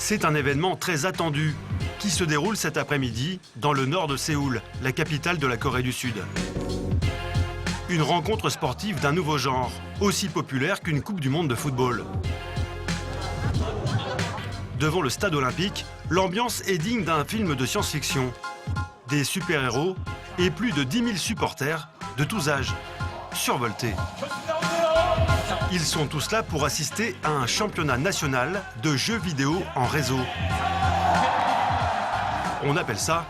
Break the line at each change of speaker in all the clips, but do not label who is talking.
C'est un événement très attendu qui se déroule cet après-midi dans le nord de Séoul, la capitale de la Corée du Sud. Une rencontre sportive d'un nouveau genre, aussi populaire qu'une Coupe du Monde de football. Devant le stade olympique, l'ambiance est digne d'un film de science-fiction. Des super-héros et plus de 10 000 supporters de tous âges, survoltés. Ils sont tous là pour assister à un championnat national de jeux vidéo en réseau. On appelle ça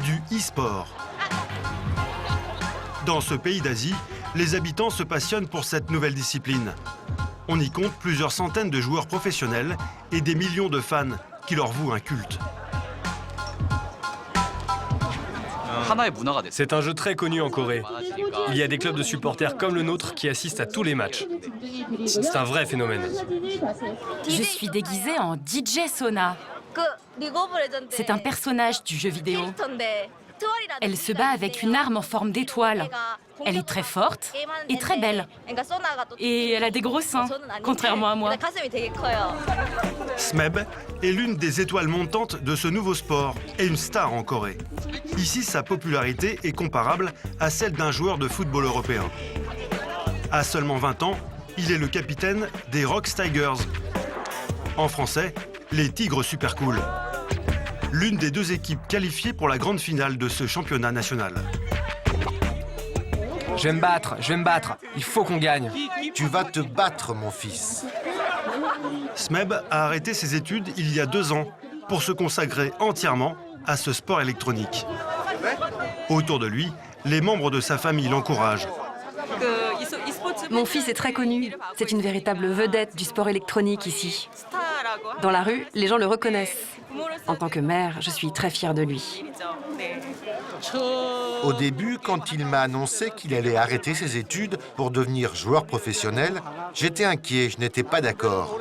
du e-sport. Dans ce pays d'Asie, les habitants se passionnent pour cette nouvelle discipline. On y compte plusieurs centaines de joueurs professionnels et des millions de fans qui leur vouent un culte.
C'est un jeu très connu en Corée. Il y a des clubs de supporters comme le nôtre qui assistent à tous les matchs. C'est un vrai phénomène.
Je suis déguisée en DJ Sona. C'est un personnage du jeu vidéo. Elle se bat avec une arme en forme d'étoile. Elle est très forte et très belle. Et elle a des gros seins, contrairement à moi.
Smeb est l'une des étoiles montantes de ce nouveau sport et une star en Corée. Ici, sa popularité est comparable à celle d'un joueur de football européen. À seulement 20 ans, il est le capitaine des ROX Tigers. En français, les Tigres super cool. L'une des deux équipes qualifiées pour la grande finale de ce championnat national.
Je vais me battre. Il faut qu'on gagne.
Tu vas te battre, mon fils.
Smeb a arrêté ses études il y a 2 ans pour se consacrer entièrement à ce sport électronique. Autour de lui, les membres de sa famille l'encouragent.
Mon fils est très connu. C'est une véritable vedette du sport électronique ici. Dans la rue, les gens le reconnaissent. En tant que mère, je suis très fière de lui.
Au début, quand il m'a annoncé qu'il allait arrêter ses études pour devenir joueur professionnel, j'étais inquiet, je n'étais pas d'accord.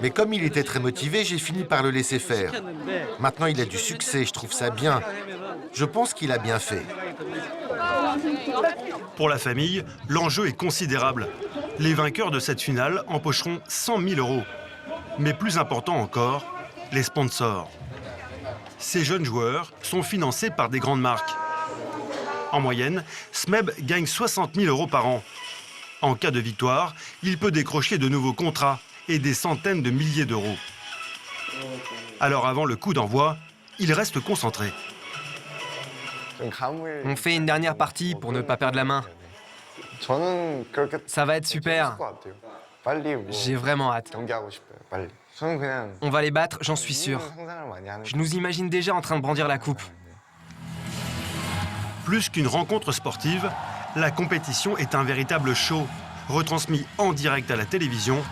Mais comme il était très motivé, j'ai fini par le laisser faire. Maintenant, il a du succès, je trouve ça bien. Je pense qu'il a bien fait.
Pour la famille, l'enjeu est considérable. Les vainqueurs de cette finale empocheront 100 000 €. Mais plus important encore, les sponsors. Ces jeunes joueurs sont financés par des grandes marques. En moyenne, Smeb gagne 60 000 € par an. En cas de victoire, il peut décrocher de nouveaux contrats et des centaines de milliers d'euros. Alors avant le coup d'envoi, il reste concentré.
On fait une dernière partie pour ne pas perdre la main. Ça va être super. J'ai vraiment hâte. On va les battre, j'en suis sûr. Je nous imagine déjà en train de brandir la coupe.
Plus qu'une rencontre sportive, la compétition est un véritable show, retransmis en direct à la télévision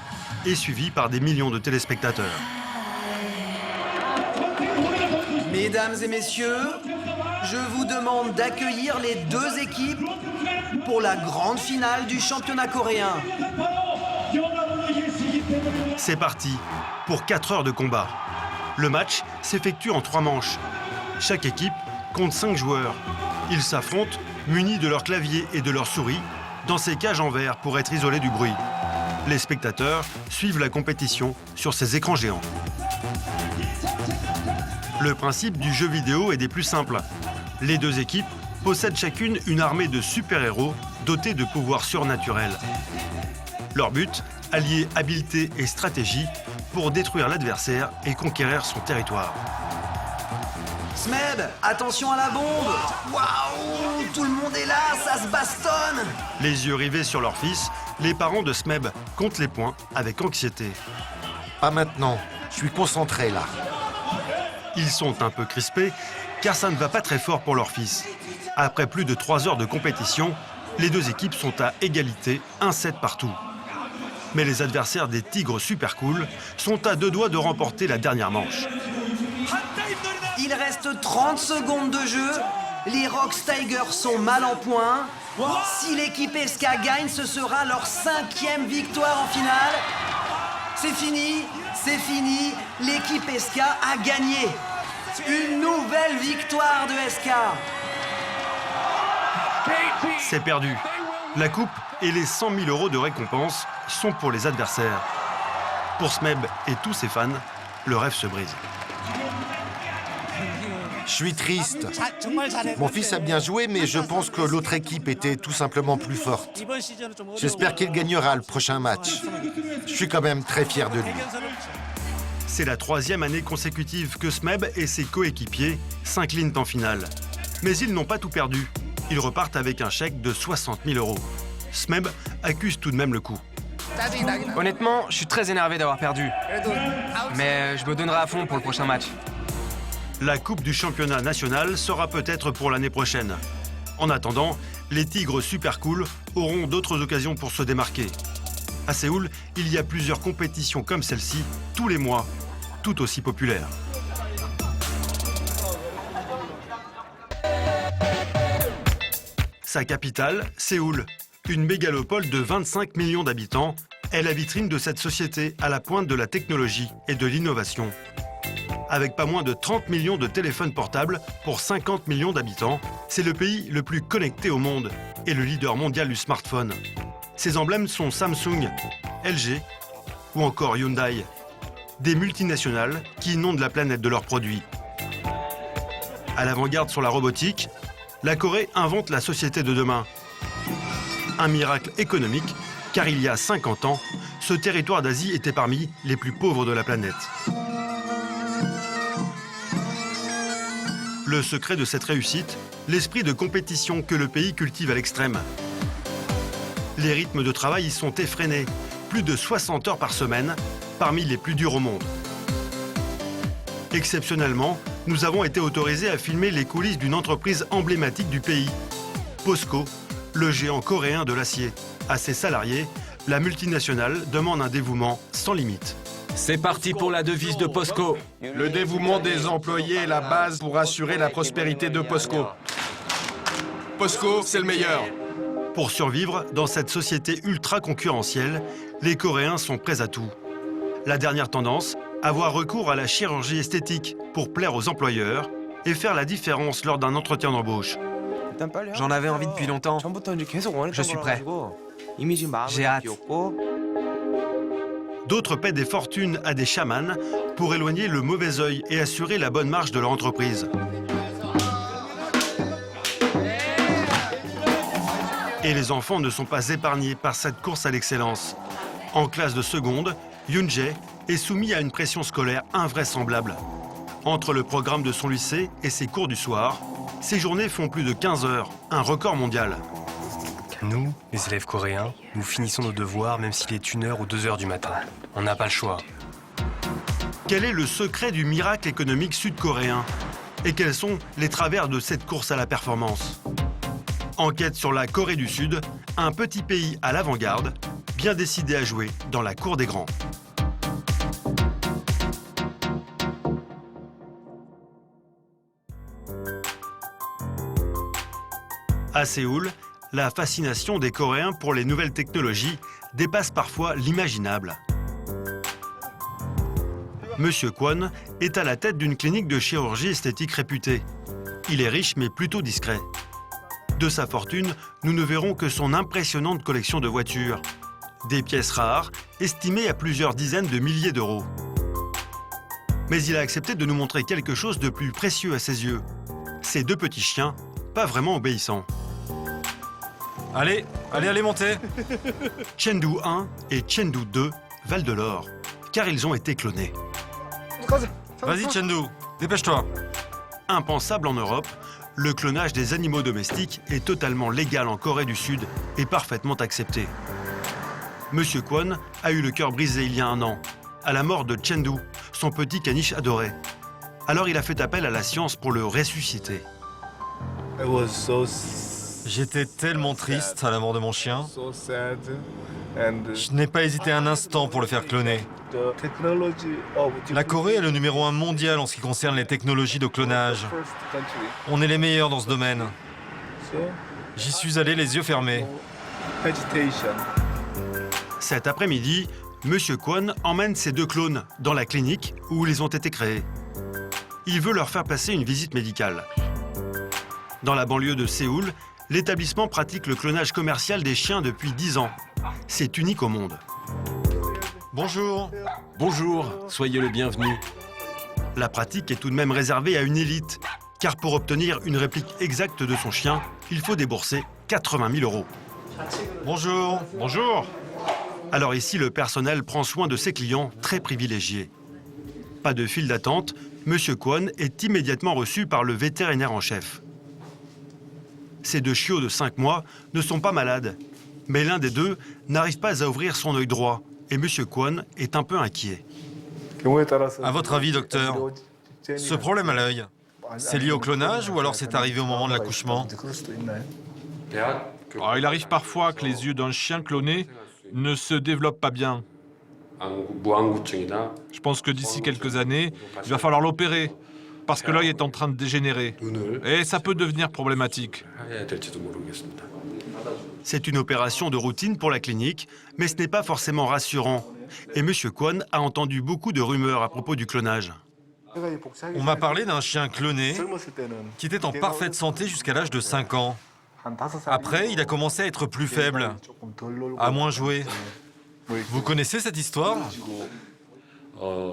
et suivi par des millions de téléspectateurs.
Mesdames et messieurs, je vous demande d'accueillir les 2 équipes pour la grande finale du championnat coréen.
C'est parti pour 4 heures de combat. Le match s'effectue en 3 manches. Chaque équipe compte 5 joueurs. Ils s'affrontent, munis de leurs claviers et de leurs souris, dans ces cages en verre pour être isolés du bruit. Les spectateurs suivent la compétition sur ces écrans géants. Le principe du jeu vidéo est des plus simples. Les 2 équipes possèdent chacune une armée de super-héros dotés de pouvoirs surnaturels. Leur but, allier habileté et stratégie pour détruire l'adversaire et conquérir son territoire.
Smeb, attention à la bombe! Waouh! Tout le monde est là, ça se bastonne!
Les yeux rivés sur leur fils, les parents de Smeb comptent les points avec anxiété.
Pas maintenant, je suis concentré là.
Ils sont un peu crispés car ça ne va pas très fort pour leur fils. Après plus de 3 heures de compétition, les 2 équipes sont à égalité, 1-7 partout. Mais les adversaires des Tigres super cool sont à 2 doigts de remporter la dernière manche.
Il reste 30 secondes de jeu. Les ROX Tigers sont mal en point. Si l'équipe SK gagne, ce sera leur 5e victoire en finale. C'est fini. L'équipe SK a gagné. Une nouvelle victoire de SK.
C'est perdu. La coupe et les 100 000 € de récompense sont pour les adversaires. Pour Smeb et tous ses fans, le rêve se brise.
Je suis triste. Mon fils a bien joué, mais je pense que l'autre équipe était tout simplement plus forte. J'espère qu'il gagnera le prochain match. Je suis quand même très fier de lui.
C'est la 3e année consécutive que Smeb et ses coéquipiers s'inclinent en finale. Mais ils n'ont pas tout perdu. Ils repartent avec un chèque de 60 000 €. Smeb accuse tout de même le coup.
Honnêtement, je suis très énervé d'avoir perdu. Mais je me donnerai à fond pour le prochain match.
La Coupe du championnat national sera peut-être pour l'année prochaine. En attendant, les Tigres super cool auront d'autres occasions pour se démarquer. À Séoul, il y a plusieurs compétitions comme celle-ci, tous les mois, tout aussi populaires. Sa capitale, Séoul, une mégalopole de 25 millions d'habitants, est la vitrine de cette société à la pointe de la technologie et de l'innovation. Avec pas moins de 30 millions de téléphones portables pour 50 millions d'habitants, c'est le pays le plus connecté au monde et le leader mondial du smartphone. Ses emblèmes sont Samsung, LG ou encore Hyundai, des multinationales qui inondent la planète de leurs produits. À l'avant-garde sur la robotique, la Corée invente la société de demain. Un miracle économique, car il y a 50 ans, ce territoire d'Asie était parmi les plus pauvres de la planète. Le secret de cette réussite, l'esprit de compétition que le pays cultive à l'extrême. Les rythmes de travail y sont effrénés, plus de 60 heures par semaine, parmi les plus durs au monde. Exceptionnellement, nous avons été autorisés à filmer les coulisses d'une entreprise emblématique du pays, POSCO, le géant coréen de l'acier. À ses salariés, la multinationale demande un dévouement sans limite.
C'est parti pour la devise de POSCO.
Le dévouement des employés est la base pour assurer la prospérité de POSCO. POSCO, c'est le meilleur.
Pour survivre dans cette société ultra concurrentielle, les Coréens sont prêts à tout. La dernière tendance, avoir recours à la chirurgie esthétique pour plaire aux employeurs et faire la différence lors d'un entretien d'embauche.
J'en avais envie depuis longtemps. Je suis prêt. J'ai hâte.
D'autres paient des fortunes à des chamans pour éloigner le mauvais œil et assurer la bonne marche de leur entreprise. Et les enfants ne sont pas épargnés par cette course à l'excellence. En classe de seconde, Yoon-jae est soumis à une pression scolaire invraisemblable. Entre le programme de son lycée et ses cours du soir, ses journées font plus de 15 heures, un record mondial.
Nous, les élèves coréens, nous finissons nos devoirs même s'il est 1h ou 2h du matin. On n'a pas le choix.
Quel est le secret du miracle économique sud-coréen? Et quels sont les travers de cette course à la performance? Enquête sur la Corée du Sud, un petit pays à l'avant-garde, bien décidé à jouer dans la cour des grands. À Séoul, la fascination des Coréens pour les nouvelles technologies dépasse parfois l'imaginable. Monsieur Kwon est à la tête d'une clinique de chirurgie esthétique réputée. Il est riche mais plutôt discret. De sa fortune, nous ne verrons que son impressionnante collection de voitures. Des pièces rares, estimées à plusieurs dizaines de milliers d'euros. Mais il a accepté de nous montrer quelque chose de plus précieux à ses yeux. Ces deux petits chiens, pas vraiment obéissants.
Allez, montez.
Chengdu 1 et Chengdu 2 valent de l'or, car ils ont été clonés.
Vas-y, Chengdu, dépêche-toi.
Impensable en Europe, le clonage des animaux domestiques est totalement légal en Corée du Sud et parfaitement accepté. Monsieur Kwon a eu le cœur brisé il y a 1 an, à la mort de Chengdu, son petit caniche adoré. Alors il a fait appel à la science pour le ressusciter.
J'étais tellement triste à la mort de mon chien. Je n'ai pas hésité un instant pour le faire cloner. La Corée est le numéro 1 mondial en ce qui concerne les technologies de clonage. On est les meilleurs dans ce domaine. J'y suis allé les yeux fermés.
Cet après-midi, Monsieur Kwon emmène ses 2 clones dans la clinique où ils ont été créés. Il veut leur faire passer une visite médicale. Dans la banlieue de Séoul, l'établissement pratique le clonage commercial des chiens depuis 10 ans. C'est unique au monde.
Bonjour.
Bonjour, soyez le bienvenu.
La pratique est tout de même réservée à une élite, car pour obtenir une réplique exacte de son chien, il faut débourser 80 000 euros.
Bonjour.
Bonjour.
Alors ici, le personnel prend soin de ses clients très privilégiés. Pas de file d'attente, Monsieur Kwon est immédiatement reçu par le vétérinaire en chef. Ces deux chiots de 5 mois ne sont pas malades, mais l'un des deux n'arrive pas à ouvrir son œil droit et Monsieur Kwon est un peu inquiet.
À votre avis, docteur, ce problème à l'œil, c'est lié au clonage ou alors c'est arrivé au moment de l'accouchement?
Alors, il arrive parfois que les yeux d'un chien cloné ne se développent pas bien. Je pense que d'ici quelques années, il va falloir l'opérer, parce que l'œil est en train de dégénérer. Et ça peut devenir problématique.
C'est une opération de routine pour la clinique, mais ce n'est pas forcément rassurant. Et Monsieur Kwon a entendu beaucoup de rumeurs à propos du clonage.
On m'a parlé d'un chien cloné qui était en parfaite santé jusqu'à l'âge de 5 ans. Après, il a commencé à être plus faible, à moins jouer. Vous connaissez cette histoire?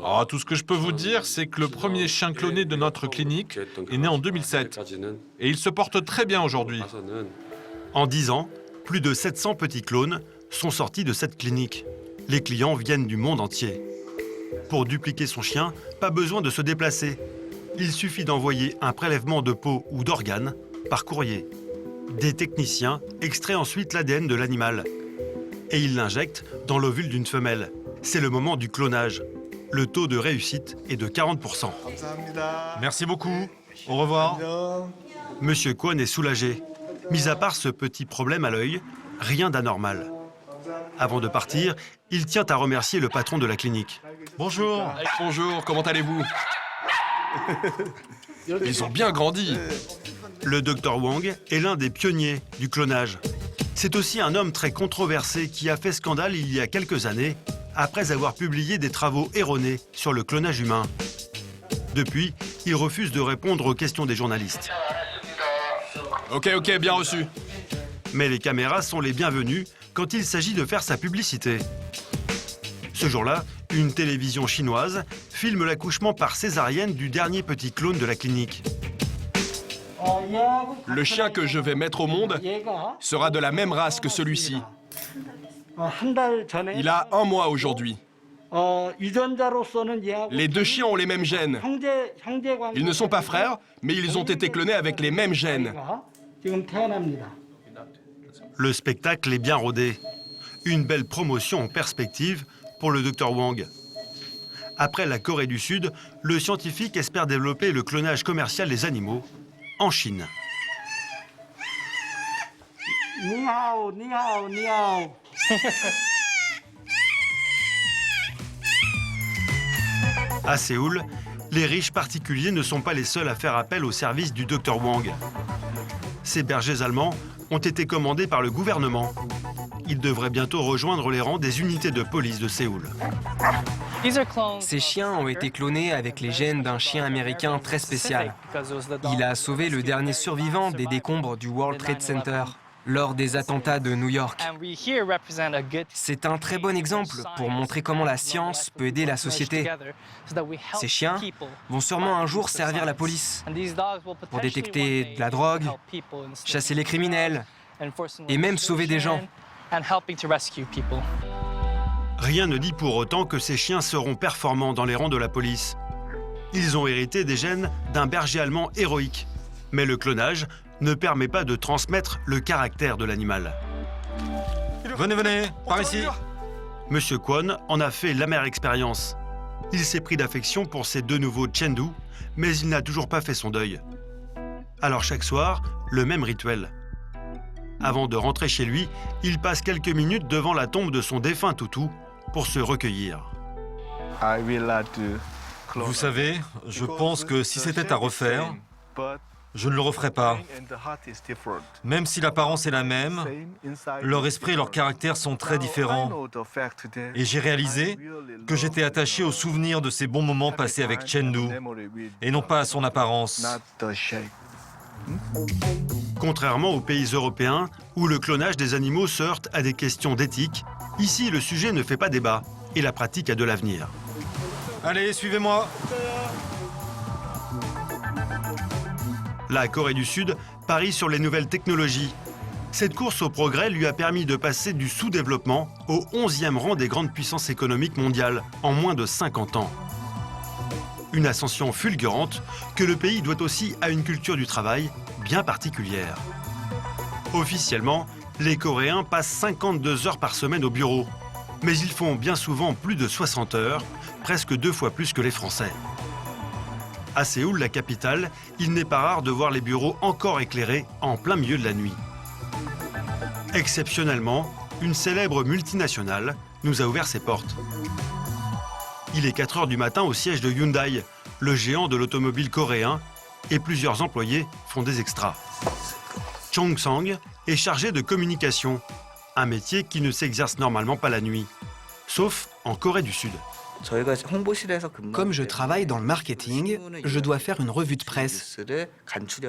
Ah, tout ce que je peux vous dire, c'est que le premier chien cloné de notre clinique est né en 2007. Et il se porte très bien aujourd'hui.
En 10 ans, plus de 700 petits clones sont sortis de cette clinique. Les clients viennent du monde entier. Pour dupliquer son chien, pas besoin de se déplacer. Il suffit d'envoyer un prélèvement de peau ou d'organes par courrier. Des techniciens extraient ensuite l'ADN de l'animal. Et ils l'injectent dans l'ovule d'une femelle. C'est le moment du clonage. Le taux de réussite est de 40%.
Merci beaucoup. Au revoir.
Monsieur Kwon est soulagé. Mis à part ce petit problème à l'œil, rien d'anormal. Avant de partir, il tient à remercier le patron de la clinique.
Bonjour.
Bonjour, comment allez-vous? Ils ont bien grandi.
Le Dr Wang est l'un des pionniers du clonage. C'est aussi un homme très controversé qui a fait scandale il y a quelques années après avoir publié des travaux erronés sur le clonage humain. Depuis, il refuse de répondre aux questions des journalistes.
Ok, bien reçu.
Mais les caméras sont les bienvenues quand il s'agit de faire sa publicité. Ce jour-là, une télévision chinoise filme l'accouchement par césarienne du dernier petit clone de la clinique.
Le chien que je vais mettre au monde sera de la même race que celui-ci. Il a 1 mois aujourd'hui. Les deux chiens ont les mêmes gènes. Ils ne sont pas frères, mais ils ont été clonés avec les mêmes gènes.
Le spectacle est bien rodé. Une belle promotion en perspective pour le Dr Wang. Après la Corée du Sud, le scientifique espère développer le clonage commercial des animaux en Chine.
Ni hao, ni hao, ni hao.
À Séoul, les riches particuliers ne sont pas les seuls à faire appel au service du Dr Wang. Ces bergers allemands ont été commandés par le gouvernement. Ils devraient bientôt rejoindre les rangs des unités de police de Séoul.
Ces chiens ont été clonés avec les gènes d'un chien américain très spécial. Il a sauvé le dernier survivant des décombres du World Trade Center lors des attentats de New York. C'est un très bon exemple pour montrer comment la science peut aider la société. Ces chiens vont sûrement un jour servir la police pour détecter de la drogue, chasser les criminels et même sauver des gens.
Rien ne dit pour autant que ces chiens seront performants dans les rangs de la police. Ils ont hérité des gènes d'un berger allemand héroïque. Mais le clonage ne permet pas de transmettre le caractère de l'animal.
Venez, par ici.
Monsieur Kwon en a fait l'amère expérience. Il s'est pris d'affection pour ses 2 nouveaux Chengdu, mais il n'a toujours pas fait son deuil. Alors chaque soir, le même rituel. Avant de rentrer chez lui, il passe quelques minutes devant la tombe de son défunt toutou pour se recueillir.
Vous savez, je pense que si c'était à refaire, je ne le referais pas. Même si l'apparence est la même, leur esprit et leur caractère sont très différents. Et j'ai réalisé que j'étais attaché au souvenir de ces bons moments passés avec Chengdu, et non pas à son apparence.
Contrairement aux pays européens, où le clonage des animaux se heurte à des questions d'éthique, ici le sujet ne fait pas débat. et la pratique a de l'avenir.
Allez, suivez-moi.
La Corée du Sud parie sur les nouvelles technologies. Cette course au progrès lui a permis de passer du sous-développement au 11e rang des grandes puissances économiques mondiales en moins de 50 ans. Une ascension fulgurante que le pays doit aussi à une culture du travail bien particulière. Officiellement, les Coréens passent 52 heures par semaine au bureau, mais ils font bien souvent plus de 60 heures, presque 2 fois plus que les Français. À Séoul, la capitale, il n'est pas rare de voir les bureaux encore éclairés en plein milieu de la nuit. Exceptionnellement, une célèbre multinationale nous a ouvert ses portes. Il est 4 heures du matin au siège de Hyundai, le géant de l'automobile coréen, et plusieurs employés font des extras. Chong Sang est chargé de communication, un métier qui ne s'exerce normalement pas la nuit, sauf en Corée du Sud.
Comme je travaille dans le marketing, je dois faire une revue de presse.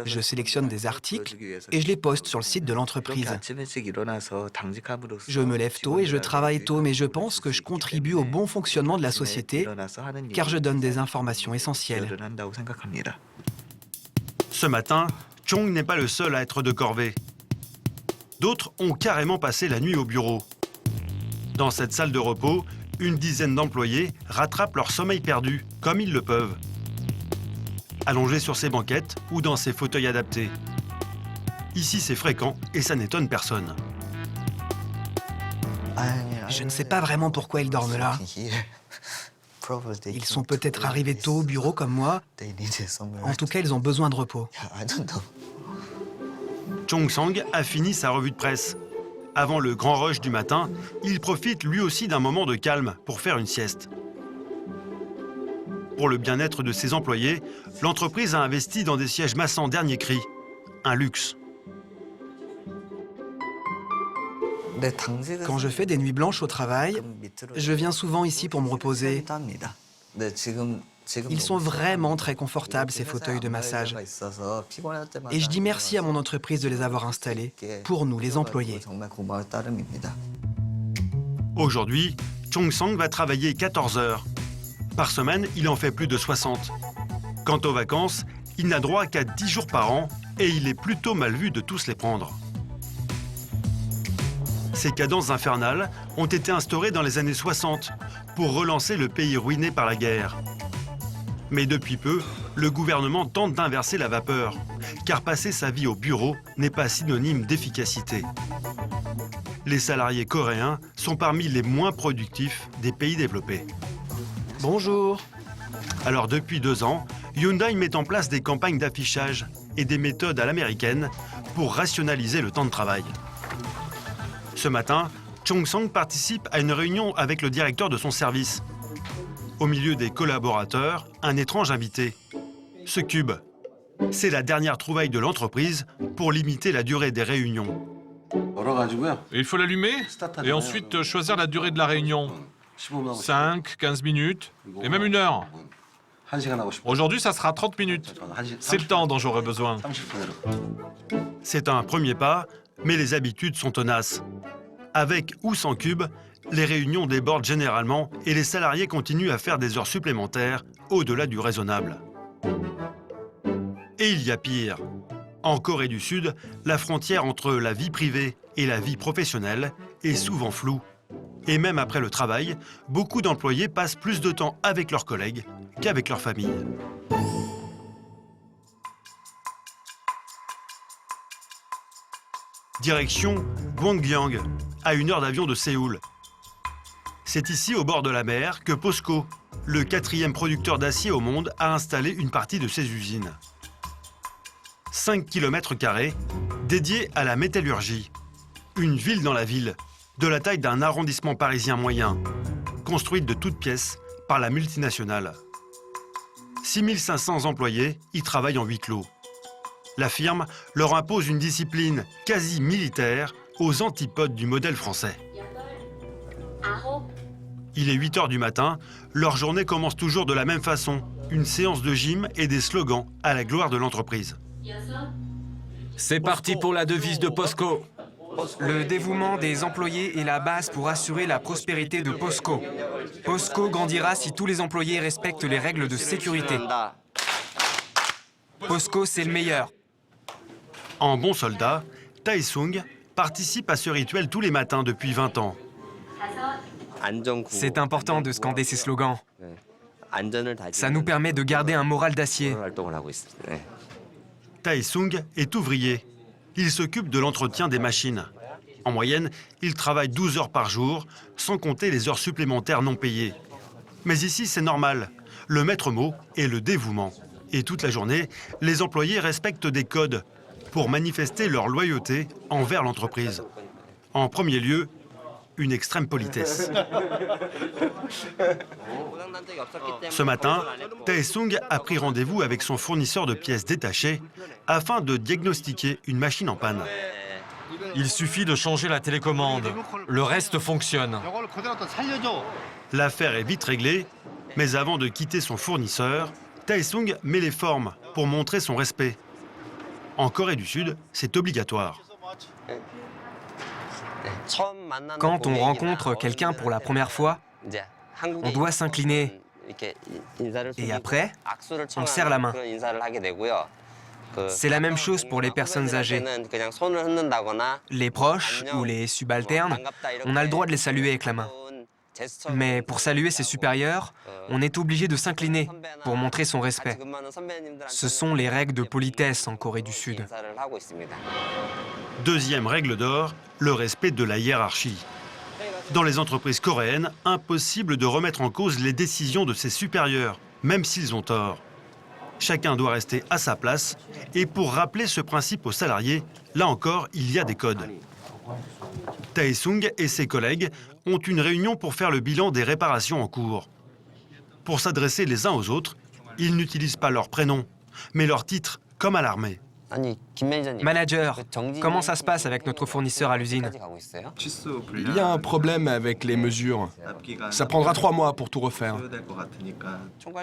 Je sélectionne des articles et je les poste sur le site de l'entreprise. Je me lève tôt et je travaille tôt, mais je pense que je contribue au bon fonctionnement de la société car je donne des informations essentielles.
Ce matin, Chong n'est pas le seul à être de corvée. D'autres ont carrément passé la nuit au bureau. Dans cette salle de repos, une dizaine d'employés rattrapent leur sommeil perdu, comme ils le peuvent. Allongés sur ces banquettes ou dans ces fauteuils adaptés. Ici, c'est fréquent et ça n'étonne personne.
Je ne sais pas vraiment pourquoi ils dorment là. Ils sont peut-être arrivés tôt au bureau comme moi. En tout cas, ils ont besoin de repos.
Chong Sang a fini sa revue de presse. Avant le grand rush du matin, il profite lui aussi d'un moment de calme pour faire une sieste. Pour le bien-être de ses employés, l'entreprise a investi dans des sièges massants dernier cri. Un luxe.
Quand je fais des nuits blanches au travail, je viens souvent ici pour me reposer. Ils sont vraiment très confortables, ces fauteuils de massage. Et je dis merci à mon entreprise de les avoir installés, pour nous, les employés.
Aujourd'hui, Chong Sang va travailler 14 heures. Par semaine, il en fait plus de 60. Quant aux vacances, il n'a droit qu'à 10 jours par an et il est plutôt mal vu de tous les prendre. Ces cadences infernales ont été instaurées dans les années 60 pour relancer le pays ruiné par la guerre. Mais depuis peu, le gouvernement tente d'inverser la vapeur, car passer sa vie au bureau n'est pas synonyme d'efficacité. Les salariés coréens sont parmi les moins productifs des pays développés.
Bonjour.
Alors depuis 2 ans, Hyundai met en place des campagnes d'affichage et des méthodes à l'américaine pour rationaliser le temps de travail. Ce matin, Chong Sang participe à une réunion avec le directeur de son service. Au milieu des collaborateurs, un étrange invité. Ce cube. C'est la dernière trouvaille de l'entreprise pour limiter la durée des réunions.
Il faut l'allumer et ensuite choisir la durée de la réunion. 5, 15 minutes et même 1 heure. Aujourd'hui, ça sera 30 minutes. C'est le temps dont j'aurai besoin.
C'est un premier pas, mais les habitudes sont tenaces. Avec ou sans cube, les réunions débordent généralement et les salariés continuent à faire des heures supplémentaires au-delà du raisonnable. Et il y a pire. En Corée du Sud, la frontière entre la vie privée et la vie professionnelle est souvent floue. Et même après le travail, beaucoup d'employés passent plus de temps avec leurs collègues qu'avec leur famille. Direction Gwangyang, à 1 heure d'avion de Séoul. C'est ici, au bord de la mer, que POSCO, le 4e producteur d'acier au monde, a installé une partie de ses usines. 5 km² dédiés à la métallurgie. Une ville dans la ville, de la taille d'un arrondissement parisien moyen, construite de toutes pièces par la multinationale. 6500 employés y travaillent en huis clos. La firme leur impose une discipline quasi militaire aux antipodes du modèle français. Il est 8 heures du matin, leur journée commence toujours de la même façon, une séance de gym et des slogans à la gloire de l'entreprise.
C'est parti pour la devise de POSCO. Le dévouement des employés est la base pour assurer la prospérité de POSCO. POSCO grandira si tous les employés respectent les règles de sécurité. POSCO, c'est le meilleur.
En bon soldat, Tae-sung participe à ce rituel tous les matins depuis 20 ans.
C'est important de scander ces slogans. Ça nous permet de garder un moral d'acier.
Tae-sung est ouvrier. Il s'occupe de l'entretien des machines. En moyenne, il travaille 12 heures par jour, sans compter les heures supplémentaires non payées. Mais ici, c'est normal. Le maître mot est le dévouement. Et toute la journée, les employés respectent des codes pour manifester leur loyauté envers l'entreprise. En premier lieu, une extrême politesse. Ce matin, Tae-sung a pris rendez-vous avec son fournisseur de pièces détachées afin de diagnostiquer une machine en panne.
Il suffit de changer la télécommande. Le reste fonctionne.
L'affaire est vite réglée, mais avant de quitter son fournisseur, Tae-sung met les formes pour montrer son respect. En Corée du Sud, c'est obligatoire.
Quand on rencontre quelqu'un pour la première fois, on doit s'incliner. Et après, on serre la main. C'est la même chose pour les personnes âgées. Les proches ou les subalternes, on a le droit de les saluer avec la main. Mais pour saluer ses supérieurs, on est obligé de s'incliner pour montrer son respect. Ce sont les règles de politesse en Corée du Sud.
Deuxième règle d'or, le respect de la hiérarchie. Dans les entreprises coréennes, impossible de remettre en cause les décisions de ses supérieurs, même s'ils ont tort. Chacun doit rester à sa place, et pour rappeler ce principe aux salariés, là encore, il y a des codes. Tae-sung et ses collègues ont une réunion pour faire le bilan des réparations en cours. Pour s'adresser les uns aux autres, ils n'utilisent pas leur prénom, mais leur titre, comme à l'armée.
Manager, comment ça se passe avec notre fournisseur à l'usine?
Il y a un problème avec les mesures. Ça prendra 3 mois pour tout refaire.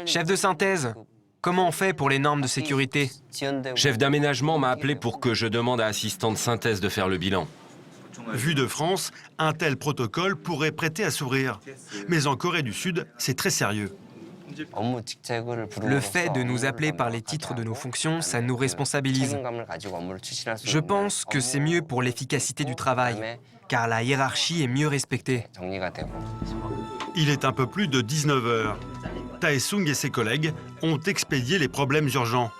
Chef de synthèse, comment on fait pour les normes de sécurité?
Chef d'aménagement m'a appelé pour que je demande à assistant de synthèse de faire le bilan.
Vu de France, un tel protocole pourrait prêter à sourire. Mais en Corée du Sud, c'est très sérieux.
Le fait de nous appeler par les titres de nos fonctions, ça nous responsabilise. Je pense que c'est mieux pour l'efficacité du travail, car la hiérarchie est mieux respectée.
Il est un peu plus de 19 heures. Tae-sung et ses collègues ont expédié les problèmes urgents.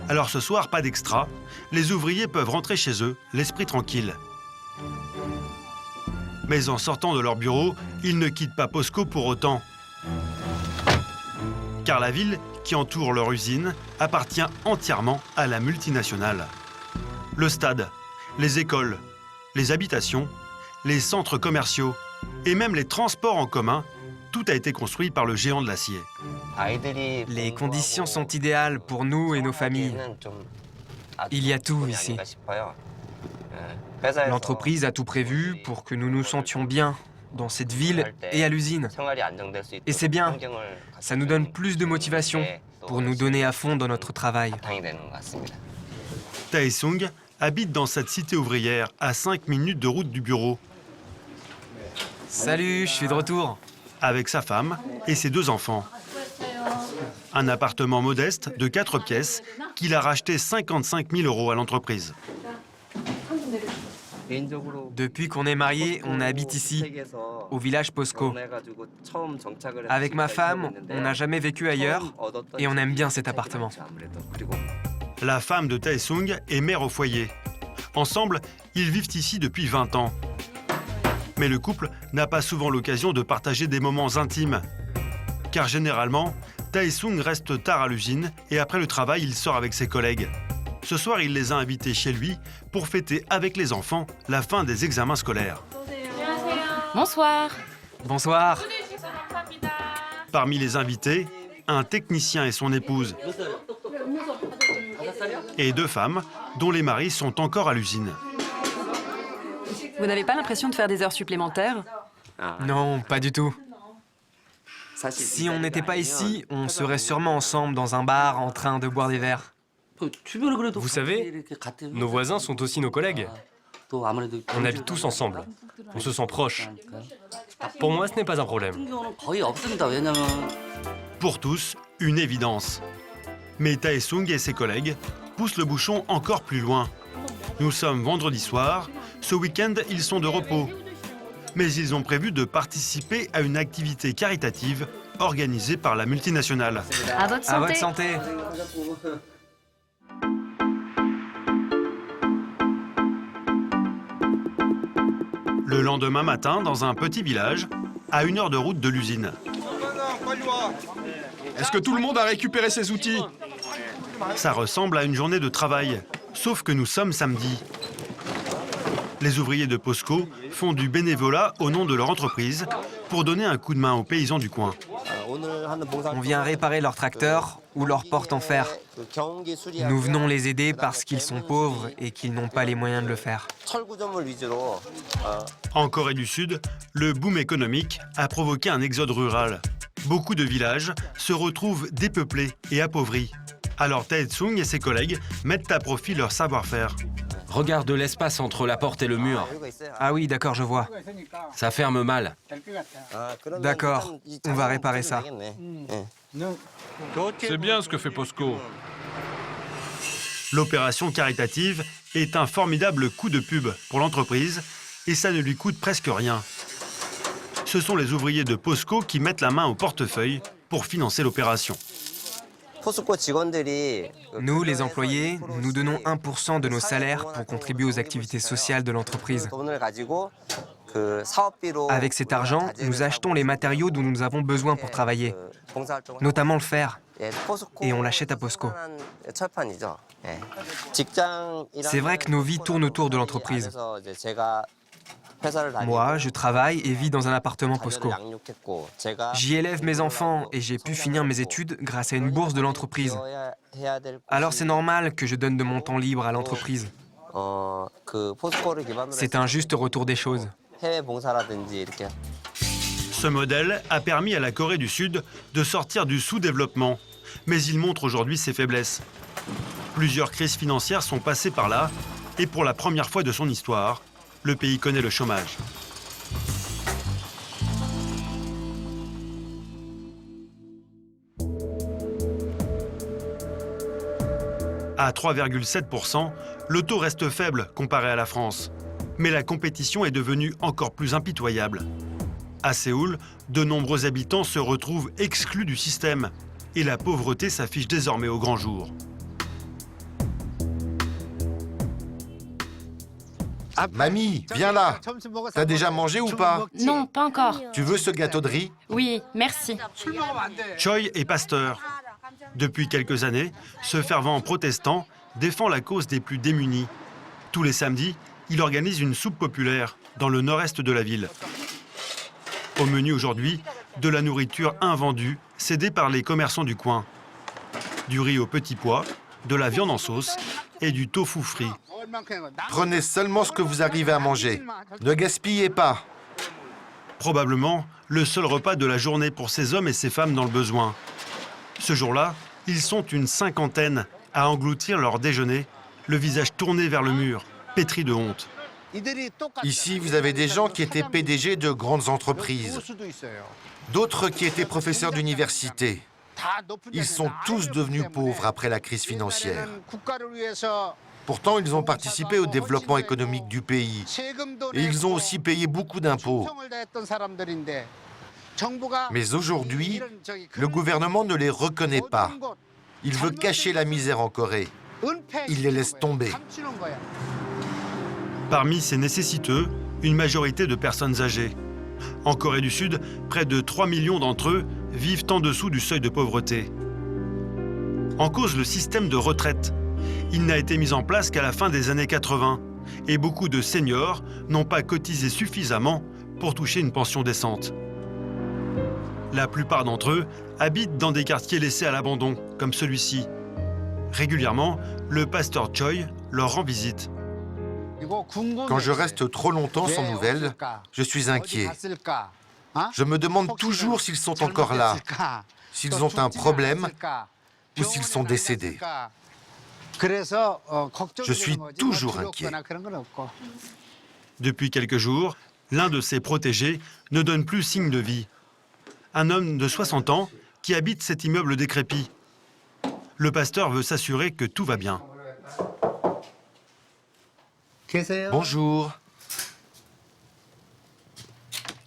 Alors ce soir, pas d'extra. Les ouvriers peuvent rentrer chez eux, l'esprit tranquille. Mais en sortant de leur bureau, ils ne quittent pas POSCO pour autant. Car la ville qui entoure leur usine appartient entièrement à la multinationale. Le stade, les écoles, les habitations, les centres commerciaux et même les transports en commun, tout a été construit par le géant de l'acier.
Les conditions sont idéales pour nous et nos familles. Il y a tout ici. L'entreprise a tout prévu pour que nous nous sentions bien dans cette ville et à l'usine. Et c'est bien, ça nous donne plus de motivation pour nous donner à fond dans notre travail.
Tae-sung habite dans cette cité ouvrière à 5 minutes de route du bureau.
Salut, je suis de retour.
Avec sa femme et ses 2 enfants. Un appartement modeste de 4 pièces qu'il a racheté 55 000 € à l'entreprise.
Depuis qu'on est mariés, on habite ici, au village POSCO. Avec ma femme, on n'a jamais vécu ailleurs et on aime bien cet appartement.
La femme de Tae-sung est mère au foyer. Ensemble, ils vivent ici depuis 20 ans. Mais le couple n'a pas souvent l'occasion de partager des moments intimes. Car généralement, Tae-sung reste tard à l'usine et après le travail, il sort avec ses collègues. Ce soir, il les a invités chez lui pour fêter avec les enfants la fin des examens scolaires.
Bonsoir.
Bonsoir.
Parmi les invités, un technicien et son épouse. Et 2 femmes dont les maris sont encore à l'usine.
Vous n'avez pas l'impression de faire des heures supplémentaires?
Non, pas du tout. Si on n'était pas ici, on serait sûrement ensemble dans un bar en train de boire des verres.
Vous savez, nos voisins sont aussi nos collègues. On habite tous ensemble. On se sent proches.
Pour moi, ce n'est pas un problème.
Pour tous, une évidence. Mais Taesung et ses collègues poussent le bouchon encore plus loin. Nous sommes vendredi soir, ce week-end ils sont de repos. Mais ils ont prévu de participer à une activité caritative organisée par la multinationale.
À votre santé.
À votre santé.
Le lendemain matin, dans un petit village, à 1 heure de route de l'usine.
Est-ce que tout le monde a récupéré ses outils?
Ça ressemble à une journée de travail, sauf que nous sommes samedi. Les ouvriers de POSCO font du bénévolat au nom de leur entreprise pour donner un coup de main aux paysans du coin.
On vient réparer leurs tracteurs ou leurs portes en fer. Nous venons les aider parce qu'ils sont pauvres et qu'ils n'ont pas les moyens de le faire.
En Corée du Sud, le boom économique a provoqué un exode rural. Beaucoup de villages se retrouvent dépeuplés et appauvris. Alors Taesung et ses collègues mettent à profit leur savoir-faire.
Regarde l'espace entre la porte et le mur.
Ah oui, d'accord, je vois.
Ça ferme mal.
D'accord, on va réparer ça.
C'est bien ce que fait POSCO.
L'opération caritative est un formidable coup de pub pour l'entreprise et ça ne lui coûte presque rien. Ce sont les ouvriers de POSCO qui mettent la main au portefeuille pour financer l'opération.
Nous, les employés, nous donnons 1% de nos salaires pour contribuer aux activités sociales de l'entreprise. Avec cet argent, nous achetons les matériaux dont nous avons besoin pour travailler, notamment le fer, et on l'achète à POSCO. C'est vrai que nos vies tournent autour de l'entreprise. Moi, je travaille et vis dans un appartement POSCO. J'y élève mes enfants et j'ai pu finir mes études grâce à une bourse de l'entreprise. Alors c'est normal que je donne de mon temps libre à l'entreprise. C'est un juste retour des choses.
Ce modèle a permis à la Corée du Sud de sortir du sous-développement, mais il montre aujourd'hui ses faiblesses. Plusieurs crises financières sont passées par là, et pour la première fois de son histoire, le pays connaît le chômage. À 3,7%, le taux reste faible comparé à la France. Mais la compétition est devenue encore plus impitoyable. À Séoul, de nombreux habitants se retrouvent exclus du système et la pauvreté s'affiche désormais au grand jour.
Mamie, viens là. T'as déjà mangé ou pas?
Non, pas encore.
Tu veux ce gâteau de riz?
Oui, merci.
Choi est pasteur. Depuis quelques années, ce fervent protestant défend la cause des plus démunis. Tous les samedis, il organise une soupe populaire dans le nord-est de la ville. Au menu aujourd'hui, de la nourriture invendue, cédée par les commerçants du coin. Du riz aux petits pois, de la viande en sauce et du tofu frit.
Prenez seulement ce que vous arrivez à manger. Ne gaspillez pas.
Probablement le seul repas de la journée pour ces hommes et ces femmes dans le besoin. Ce jour-là, ils sont une cinquantaine à engloutir leur déjeuner, le visage tourné vers le mur, pétri de honte.
Ici, vous avez des gens qui étaient PDG de grandes entreprises, d'autres qui étaient professeurs d'université. Ils sont tous devenus pauvres après la crise financière. Pourtant, ils ont participé au développement économique du pays et ils ont aussi payé beaucoup d'impôts. Mais aujourd'hui, le gouvernement ne les reconnaît pas. Il veut cacher la misère en Corée. Il les laisse tomber.
Parmi ces nécessiteux, une majorité de personnes âgées. En Corée du Sud, près de 3 millions d'entre eux vivent en dessous du seuil de pauvreté. En cause, le système de retraite. Il n'a été mis en place qu'à la fin des années 80 et beaucoup de seniors n'ont pas cotisé suffisamment pour toucher une pension décente. La plupart d'entre eux habitent dans des quartiers laissés à l'abandon, comme celui-ci. Régulièrement, le pasteur Choi leur rend visite.
Quand je reste trop longtemps sans nouvelles, je suis inquiet. Je me demande toujours s'ils sont encore là, s'ils ont un problème ou s'ils sont décédés. Je suis toujours inquiet.
Depuis quelques jours, l'un de ses protégés ne donne plus signe de vie. Un homme de 60 ans qui habite cet immeuble décrépit. Le pasteur veut s'assurer que tout va bien.
Bonjour.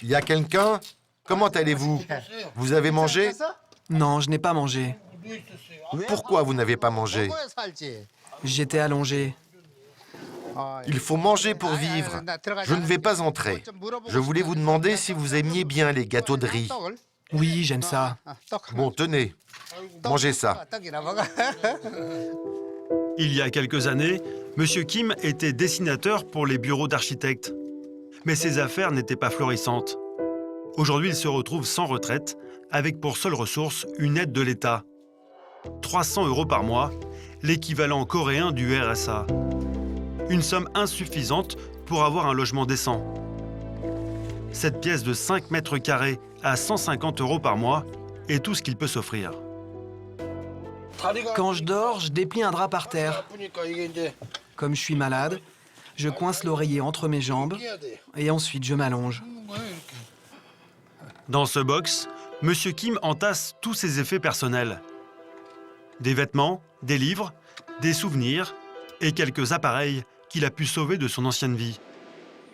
Il y a quelqu'un? Comment allez-vous? Vous avez mangé?
Non, je n'ai pas mangé.
Pourquoi vous n'avez pas mangé?
J'étais allongé.
Il faut manger pour vivre. Je ne vais pas entrer. Je voulais vous demander si vous aimiez bien les gâteaux de riz.
Oui, j'aime ça.
Bon, tenez, mangez ça.
Il y a quelques années, M. Kim était dessinateur pour les bureaux d'architectes. Mais ses affaires n'étaient pas florissantes. Aujourd'hui, il se retrouve sans retraite, avec pour seule ressource une aide de l'État. 300 € par mois, l'équivalent coréen du RSA. Une somme insuffisante pour avoir un logement décent. Cette pièce de 5 mètres carrés à 150 € par mois est tout ce qu'il peut s'offrir.
Quand je dors, je déplie un drap par terre. Comme je suis malade, je coince l'oreiller entre mes jambes et ensuite je m'allonge.
Dans ce box, M. Kim entasse tous ses effets personnels. Des vêtements, des livres, des souvenirs et quelques appareils qu'il a pu sauver de son ancienne vie.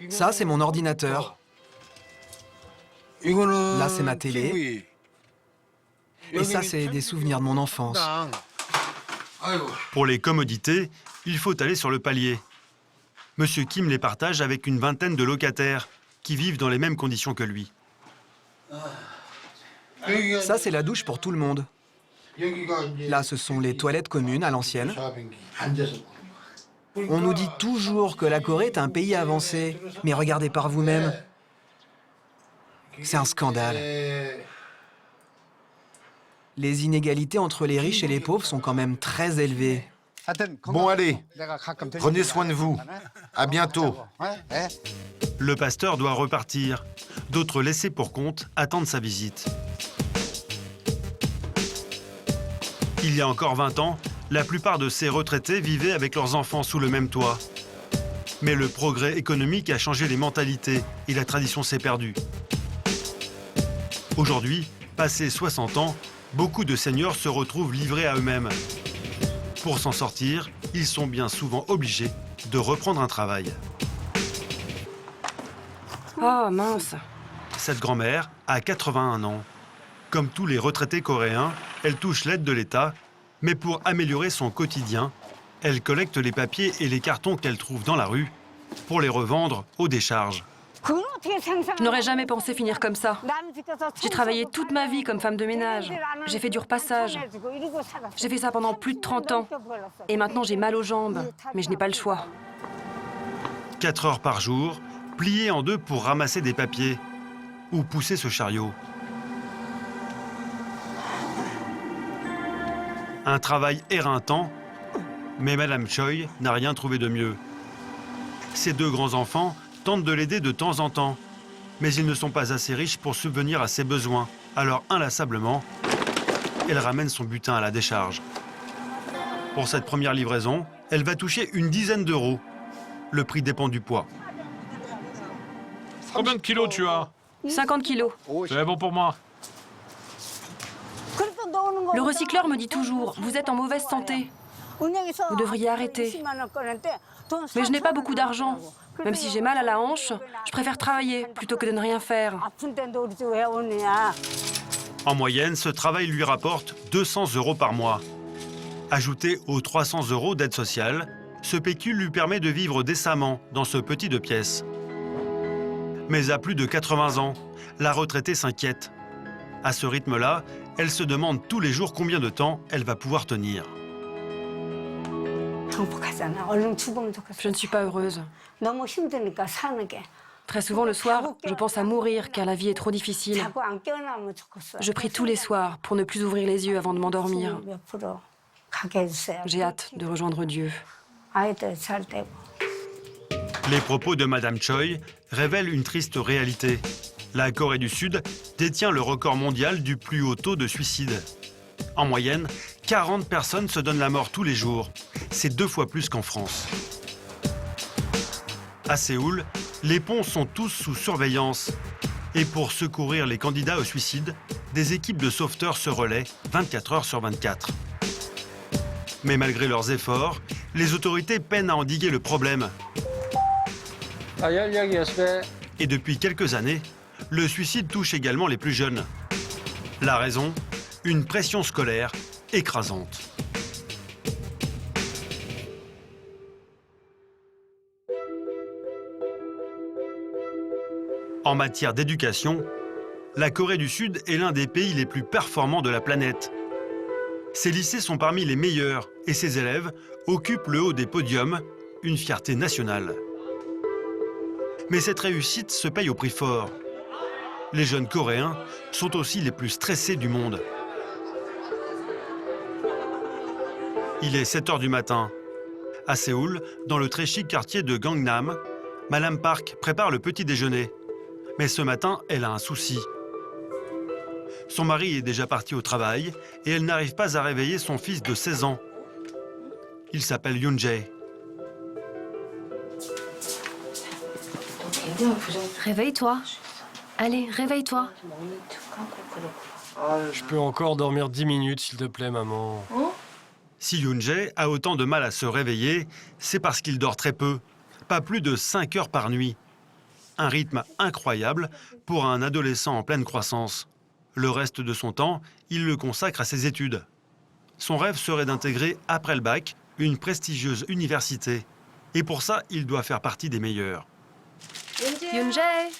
Ça, c'est mon ordinateur. Là, c'est ma télé. Et ça, c'est des souvenirs de mon enfance.
Pour les commodités, il faut aller sur le palier. M. Kim les partage avec une vingtaine de locataires qui vivent dans les mêmes conditions que lui.
Ça, c'est la douche pour tout le monde. Là, ce sont les toilettes communes à l'ancienne. On nous dit toujours que la Corée est un pays avancé, mais regardez par vous-même. C'est un scandale. Les inégalités entre les riches et les pauvres sont quand même très élevées.
Bon, allez, prenez soin de vous. À bientôt.
Le pasteur doit repartir. D'autres laissés pour compte attendent sa visite. Il y a encore 20 ans, la plupart de ces retraités vivaient avec leurs enfants sous le même toit. Mais le progrès économique a changé les mentalités et la tradition s'est perdue. Aujourd'hui, passé 60 ans, beaucoup de seniors se retrouvent livrés à eux-mêmes. Pour s'en sortir, ils sont bien souvent obligés de reprendre un travail.
Oh mince.
Cette grand-mère a 81 ans. Comme tous les retraités coréens, elle touche l'aide de l'État, mais pour améliorer son quotidien, elle collecte les papiers et les cartons qu'elle trouve dans la rue pour les revendre aux décharges.
Je n'aurais jamais pensé finir comme ça. J'ai travaillé toute ma vie comme femme de ménage. J'ai fait du repassage. J'ai fait ça pendant plus de 30 ans. Et maintenant, j'ai mal aux jambes. Mais je n'ai pas le choix.
4 heures par jour, pliées en deux pour ramasser des papiers ou pousser ce chariot. Un travail éreintant, mais Madame Choi n'a rien trouvé de mieux. Ses 2 grands-enfants tentent de l'aider de temps en temps, mais ils ne sont pas assez riches pour subvenir à ses besoins. Alors, inlassablement, elle ramène son butin à la décharge. Pour cette première livraison, elle va toucher une dizaine d'euros. Le prix dépend du poids.
Combien de kilos tu as?
50 kilos.
C'est bon pour moi.
Le recycleur me dit toujours, vous êtes en mauvaise santé. Vous devriez arrêter. Mais je n'ai pas beaucoup d'argent. Même si j'ai mal à la hanche, je préfère travailler plutôt que de ne rien faire.
En moyenne, ce travail lui rapporte 200 € par mois. Ajouté aux 300 € d'aide sociale, ce pécule lui permet de vivre décemment dans ce petit 2 pièces. Mais à plus de 80 ans, la retraitée s'inquiète. À ce rythme-là, elle se demande tous les jours combien de temps elle va pouvoir tenir.
Je ne suis pas heureuse. Très souvent le soir, je pense à mourir car la vie est trop difficile. Je prie tous les soirs pour ne plus ouvrir les yeux avant de m'endormir. J'ai hâte de rejoindre Dieu.
Les propos de Madame Choi révèlent une triste réalité. La Corée du Sud détient le record mondial du plus haut taux de suicide. En moyenne, 40 personnes se donnent la mort tous les jours. C'est 2 fois plus qu'en France. À Séoul, Les ponts sont tous sous surveillance. Et pour secourir les candidats au suicide, des équipes de sauveteurs se relaient 24 heures sur 24. Mais malgré leurs efforts, les autorités peinent à endiguer le problème. Et depuis quelques années, le suicide touche également les plus jeunes. La raison ? Une pression scolaire écrasante. En matière d'éducation, la Corée du Sud est l'un des pays les plus performants de la planète. Ses lycées sont parmi les meilleurs et ses élèves occupent le haut des podiums, une fierté nationale. Mais cette réussite se paye au prix fort. Les jeunes Coréens sont aussi les plus stressés du monde. Il est 7 h du matin. À Séoul, dans le très chic quartier de Gangnam, Madame Park prépare le petit déjeuner. Mais ce matin, elle a un souci. Son mari est déjà parti au travail et elle n'arrive pas à réveiller son fils de 16 ans. Il s'appelle Yoon-jae.
Réveille-toi. Allez, réveille-toi.
Je peux encore dormir 10 minutes, s'il te plaît, maman.
Si Yoon-jae a autant de mal à se réveiller, c'est parce qu'il dort très peu, pas plus de 5 heures par nuit. Un rythme incroyable pour un adolescent en pleine croissance. Le reste de son temps, il le consacre à ses études. Son rêve serait d'intégrer, après le bac, une prestigieuse université. Et pour ça, il doit faire partie des meilleurs.
Yoon-jae,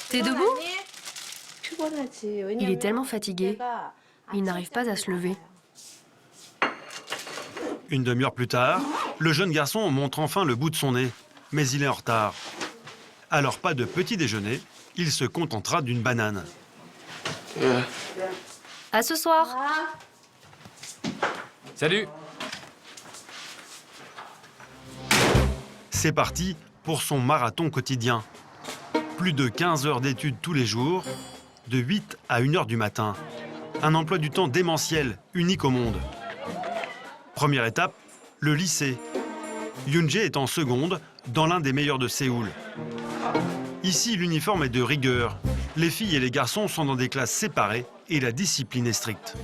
t'es debout? Il est tellement fatigué. Il n'arrive pas à se lever.
Une demi-heure plus tard, le jeune garçon montre enfin le bout de son nez. Mais il est en retard. Alors pas de petit déjeuner, il se contentera d'une banane.
À ce soir.
Salut.
C'est parti pour son marathon quotidien. Plus de 15 heures d'études tous les jours, de 8 à 1 h du matin. Un emploi du temps démentiel, unique au monde. Première étape, le lycée. Yoon-jae est en seconde, dans l'un des meilleurs de Séoul. Ici, l'uniforme est de rigueur. Les filles et les garçons sont dans des classes séparées et la discipline est stricte.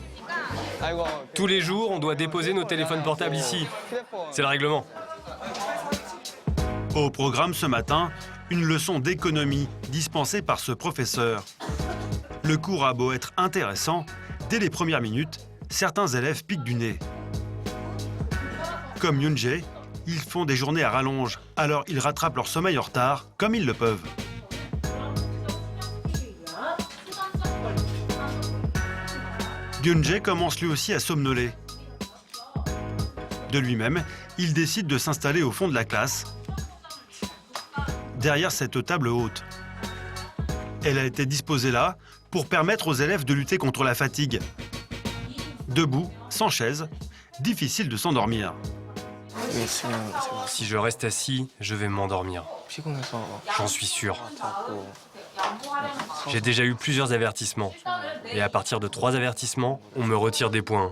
Tous les jours, on doit déposer nos téléphones portables ici. C'est le règlement.
Au programme ce matin, une leçon d'économie dispensée par ce professeur. Le cours a beau être intéressant, dès les premières minutes, certains élèves piquent du nez. Comme Yoon-jae, ils font des journées à rallonge, alors ils rattrapent leur sommeil en retard comme ils le peuvent. Yoon-jae commence lui aussi à somnoler. De lui-même, il décide de s'installer au fond de la classe, derrière cette table haute. Elle a été disposée là pour permettre aux élèves de lutter contre la fatigue. Debout, sans chaise, difficile de s'endormir.
Si je reste assis, je vais m'endormir. J'en suis sûr. J'ai déjà eu plusieurs avertissements. Et à partir de 3 avertissements, on me retire des points.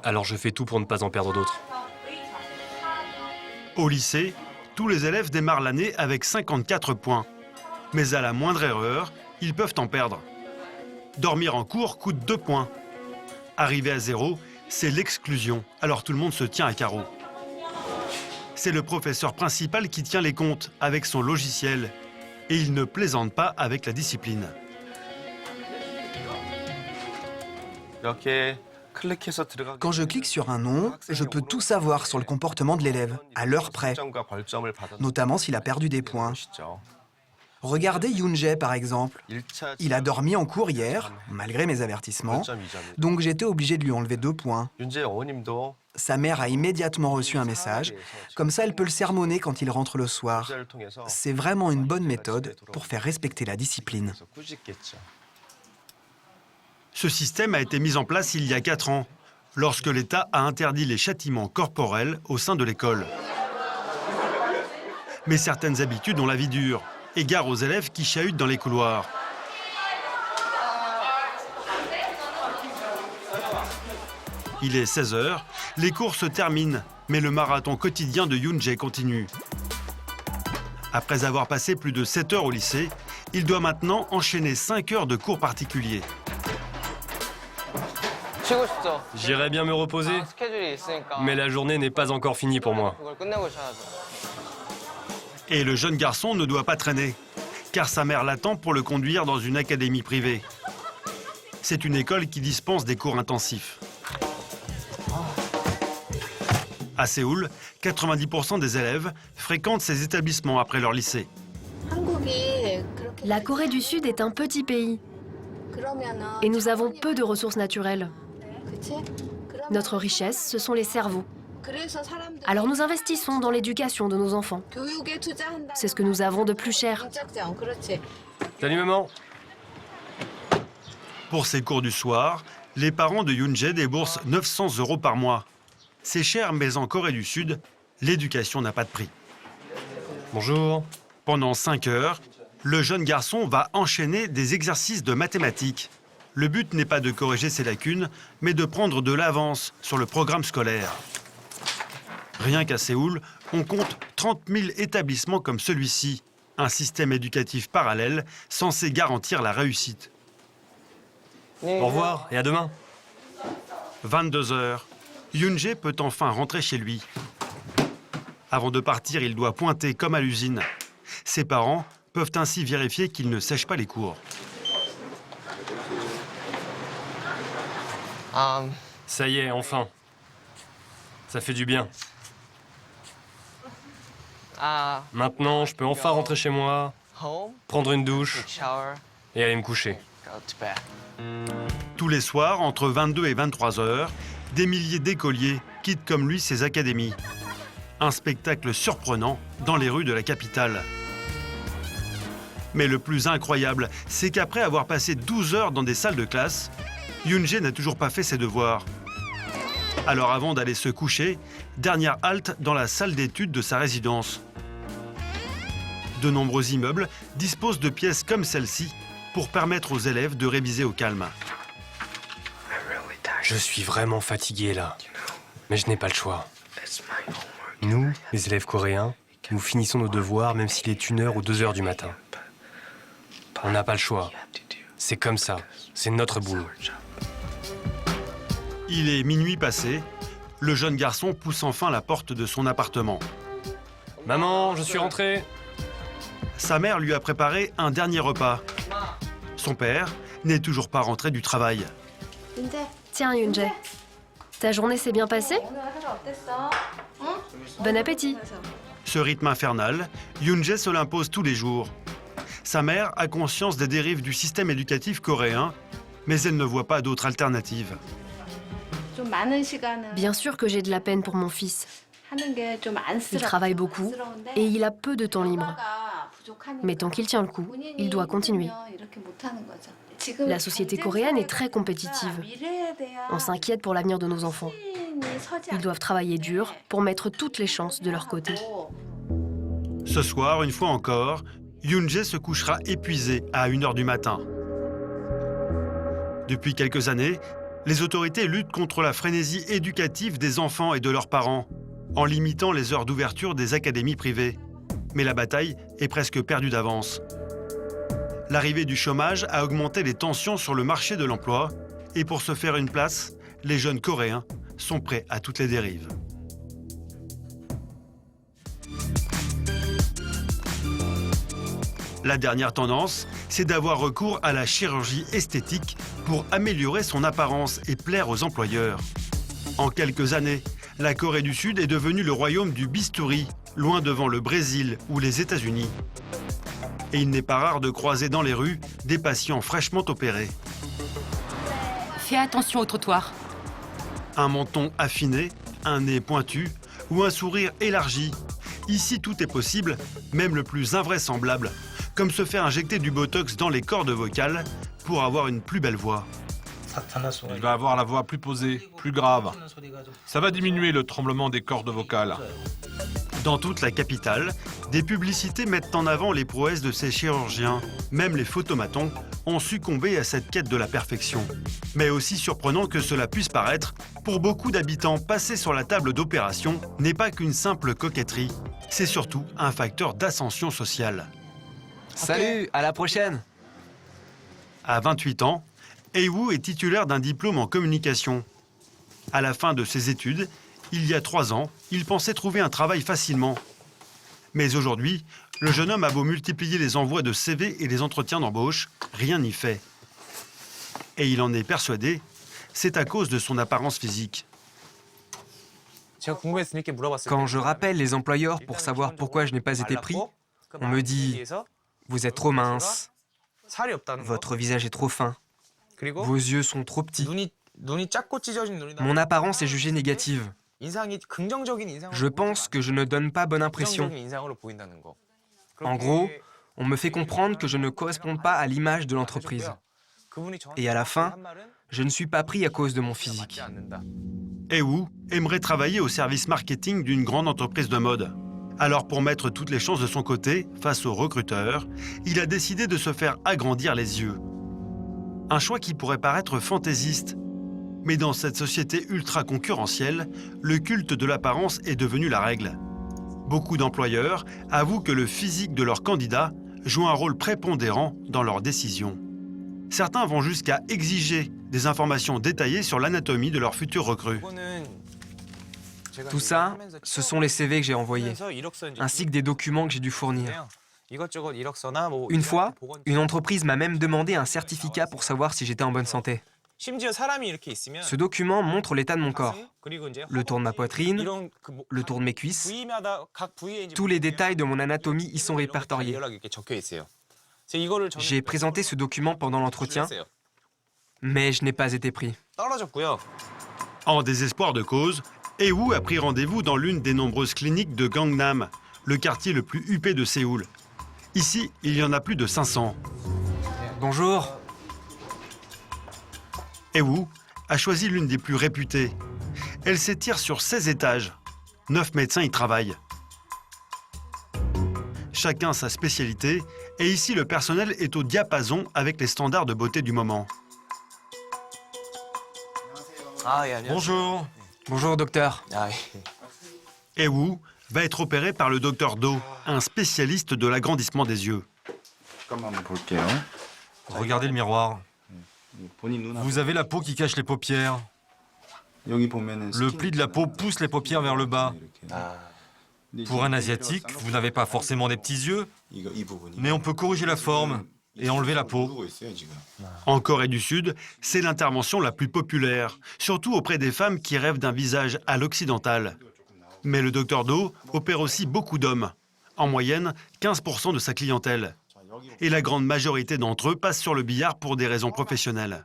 Alors je fais tout pour ne pas en perdre d'autres.
Au lycée, tous les élèves démarrent l'année avec 54 points. Mais à la moindre erreur, ils peuvent en perdre. Dormir en cours coûte 2 points. Arriver à 0, c'est l'exclusion, alors tout le monde se tient à carreau. C'est le professeur principal qui tient les comptes avec son logiciel. Et il ne plaisante pas avec la discipline.
Quand je clique sur un nom, je peux tout savoir sur le comportement de l'élève, à l'heure près, notamment s'il a perdu des points. Regardez Yoon-jae par exemple. Il a dormi en cours hier, malgré mes avertissements, donc j'étais obligé de lui enlever 2 points. Sa mère a immédiatement reçu un message, comme ça elle peut le sermonner quand il rentre le soir. C'est vraiment une bonne méthode pour faire respecter la discipline.
Ce système a été mis en place il y a 4 ans, lorsque l'État a interdit les châtiments corporels au sein de l'école. Mais certaines habitudes ont la vie dure, égard aux élèves qui chahutent dans les couloirs. Il est 16 h, les cours se terminent, mais le marathon quotidien de Yoon-jae continue. Après avoir passé plus de 7 heures au lycée, il doit maintenant enchaîner 5 heures de cours particuliers.
J'irais bien me reposer, mais la journée n'est pas encore finie pour moi.
Et le jeune garçon ne doit pas traîner, car sa mère l'attend pour le conduire dans une académie privée. C'est une école qui dispense des cours intensifs. À Séoul, 90% des élèves fréquentent ces établissements après leur lycée.
La Corée du Sud est un petit pays et nous avons peu de ressources naturelles. Notre richesse, ce sont les cerveaux. Alors nous investissons dans l'éducation de nos enfants. C'est ce que nous avons de plus cher.
Salut maman.
Pour ces cours du soir, les parents de Yoon-jae déboursent 900 € par mois. C'est cher, mais en Corée du Sud, l'éducation n'a pas de prix.
Bonjour.
Pendant 5 heures, le jeune garçon va enchaîner des exercices de mathématiques. Le but n'est pas de corriger ses lacunes, mais de prendre de l'avance sur le programme scolaire. Rien qu'à Séoul, on compte 30 000 établissements comme celui-ci, un système éducatif parallèle censé garantir la réussite.
Au revoir et à demain.
22 heures. Yoon-jae peut enfin rentrer chez lui. Avant de partir, il doit pointer comme à l'usine. Ses parents peuvent ainsi vérifier qu'il ne sèche pas les cours.
Ça y est, enfin. Ça fait du bien. Maintenant, je peux enfin rentrer chez moi, prendre une douche et aller me coucher.
Tous les soirs, entre 22 et 23 heures, des milliers d'écoliers quittent comme lui ces académies. Un spectacle surprenant dans les rues de la capitale. Mais le plus incroyable, c'est qu'après avoir passé 12 heures dans des salles de classe, Yoon-jae n'a toujours pas fait ses devoirs. Alors avant d'aller se coucher, dernière halte dans la salle d'études de sa résidence. De nombreux immeubles disposent de pièces comme celle-ci pour permettre aux élèves de réviser au calme.
Je suis vraiment fatigué là, mais je n'ai pas le choix. Nous, les élèves coréens, nous finissons nos devoirs même s'il est 1h ou 2h du matin. On n'a pas le choix. C'est comme ça, c'est notre boulot.
Il est minuit passé, le jeune garçon pousse enfin la porte de son appartement.
Maman, je suis rentré.
Sa mère lui a préparé un dernier repas. Son père n'est toujours pas rentré du travail.
Tiens, Yoon-jae, ta journée s'est bien passée? Bon appétit.
Ce rythme infernal, Yoon-jae se l'impose tous les jours. Sa mère a conscience des dérives du système éducatif coréen, mais elle ne voit pas d'autre alternative.
Bien sûr que j'ai de la peine pour mon fils. Il travaille beaucoup et il a peu de temps libre. Mais tant qu'il tient le coup, il doit continuer. La société coréenne est très compétitive. On s'inquiète pour l'avenir de nos enfants. Ils doivent travailler dur pour mettre toutes les chances de leur côté.
Ce soir, une fois encore, Yoon-jae se couchera épuisé à 1h du matin. Depuis quelques années, les autorités luttent contre la frénésie éducative des enfants et de leurs parents, en limitant les heures d'ouverture des académies privées. Mais la bataille est presque perdue d'avance. L'arrivée du chômage a augmenté les tensions sur le marché de l'emploi, et pour se faire une place, les jeunes Coréens sont prêts à toutes les dérives. La dernière tendance, c'est d'avoir recours à la chirurgie esthétique pour améliorer son apparence et plaire aux employeurs. En quelques années, la Corée du Sud est devenue le royaume du bistouri, loin devant le Brésil ou les États-Unis. Et il n'est pas rare de croiser dans les rues des patients fraîchement opérés.
Fais attention au trottoir.
Un menton affiné, un nez pointu ou un sourire élargi. Ici, tout est possible, même le plus invraisemblable, comme se faire injecter du botox dans les cordes vocales pour avoir une plus belle voix.
Il va avoir la voix plus posée, plus grave. Ça va diminuer le tremblement des cordes vocales.
Dans toute la capitale, des publicités mettent en avant les prouesses de ces chirurgiens. Même les photomatons ont succombé à cette quête de la perfection. Mais aussi surprenant que cela puisse paraître, pour beaucoup d'habitants, passer sur la table d'opération n'est pas qu'une simple coquetterie. c'est surtout un facteur d'ascension sociale.
Salut, à la prochaine.
À 28 ans, Ewu est titulaire d'un diplôme en communication. À la fin de ses études, il y a 3 ans, il pensait trouver un travail facilement. Mais aujourd'hui, le jeune homme a beau multiplier les envois de CV et les entretiens d'embauche, rien n'y fait. Et il en est persuadé, c'est à cause de son apparence physique.
Quand je rappelle les employeurs pour savoir pourquoi je n'ai pas été pris, on me dit « Vous êtes trop mince, votre visage est trop fin, vos yeux sont trop petits. » Mon apparence est jugée négative. Je pense que je ne donne pas bonne impression. En gros, on me fait comprendre que je ne corresponds pas à l'image de l'entreprise. Et à la fin, je ne suis pas pris à cause de mon physique.
Ewu aimerait travailler au service marketing d'une grande entreprise de mode. Alors pour mettre toutes les chances de son côté, face aux recruteurs, il a décidé de se faire agrandir les yeux. Un choix qui pourrait paraître fantaisiste. Mais dans cette société ultra concurrentielle, le culte de l'apparence est devenu la règle. Beaucoup d'employeurs avouent que le physique de leurs candidats joue un rôle prépondérant dans leurs décisions. Certains vont jusqu'à exiger des informations détaillées sur l'anatomie de leurs futurs recrues.
Tout ça, ce sont les CV que j'ai envoyés, ainsi que des documents que j'ai dû fournir. Une fois, une entreprise m'a même demandé un certificat pour savoir si j'étais en bonne santé. Ce document montre l'état de mon corps, le tour de ma poitrine, le tour de mes cuisses. Tous les détails de mon anatomie y sont répertoriés. J'ai présenté ce document pendant l'entretien, mais je n'ai pas été pris.
En désespoir de cause, Ewu a pris rendez-vous dans l'une des nombreuses cliniques de Gangnam, le quartier le plus huppé de Séoul. Ici, il y en a plus de 500.
Bonjour.
Ewu a choisi l'une des plus réputées. Elle s'étire sur 16 étages. 9 médecins y travaillent. Chacun sa spécialité, et ici le personnel est au diapason avec les standards de beauté du moment.
Bonjour.
Bonjour, docteur.
Ewu va être opéré par le docteur Do, un spécialiste de l'agrandissement des yeux.
Regardez le miroir. Vous avez la peau qui cache les paupières. Le pli de la peau pousse les paupières vers le bas. Pour un Asiatique, vous n'avez pas forcément des petits yeux, mais on peut corriger la forme et enlever la peau.
En Corée du Sud, c'est l'intervention la plus populaire, surtout auprès des femmes qui rêvent d'un visage à l'occidental. Mais le docteur Do opère aussi beaucoup d'hommes, en moyenne 15% de sa clientèle. Et la grande majorité d'entre eux passent sur le billard pour des raisons professionnelles.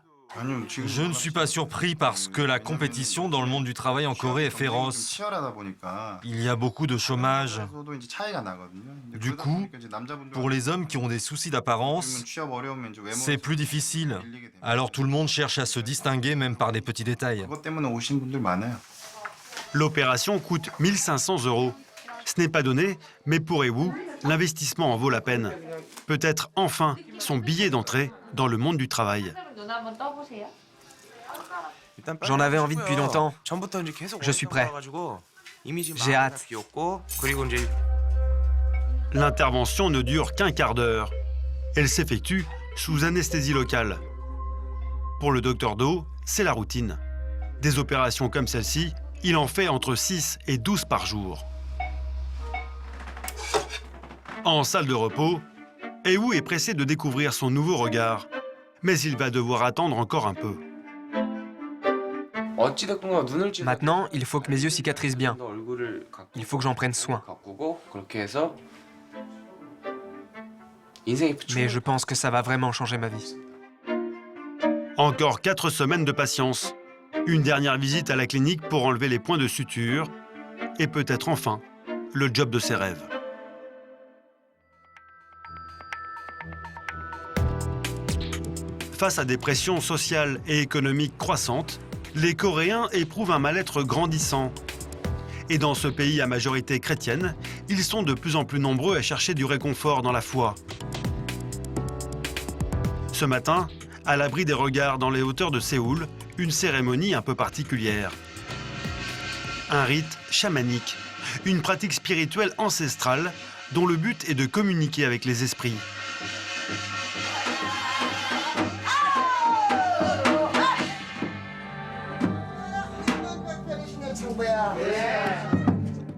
Je ne suis pas surpris parce que la compétition dans le monde du travail en Corée est féroce. Il y a beaucoup de chômage. Du coup, pour les hommes qui ont des soucis d'apparence, c'est plus difficile. Alors tout le monde cherche à se distinguer même par des petits détails.
L'opération coûte 1 500 €. Ce n'est pas donné, mais pour Ewu, l'investissement en vaut la peine. Peut-être enfin son billet d'entrée dans le monde du travail.
J'en avais envie depuis longtemps. Je suis prêt. J'ai hâte.
L'intervention ne dure qu'un quart d'heure. Elle s'effectue sous anesthésie locale. Pour le docteur Do, c'est la routine. Des opérations comme celle-ci, il en fait entre 6 et 12 par jour. En salle de repos, Ewu est pressé de découvrir son nouveau regard. Mais il va devoir attendre encore un peu.
Maintenant, il faut que mes yeux cicatrisent bien. Il faut que j'en prenne soin. Mais je pense que ça va vraiment changer ma vie.
Encore 4 semaines de patience. Une dernière visite à la clinique pour enlever les points de suture. Et peut-être enfin, le job de ses rêves. Face à des pressions sociales et économiques croissantes, les Coréens éprouvent un mal-être grandissant. Et dans ce pays à majorité chrétienne, ils sont de plus en plus nombreux à chercher du réconfort dans la foi. Ce matin, à l'abri des regards dans les hauteurs de Séoul, une cérémonie un peu particulière. Un rite chamanique une pratique spirituelle ancestrale dont le but est de communiquer avec les esprits.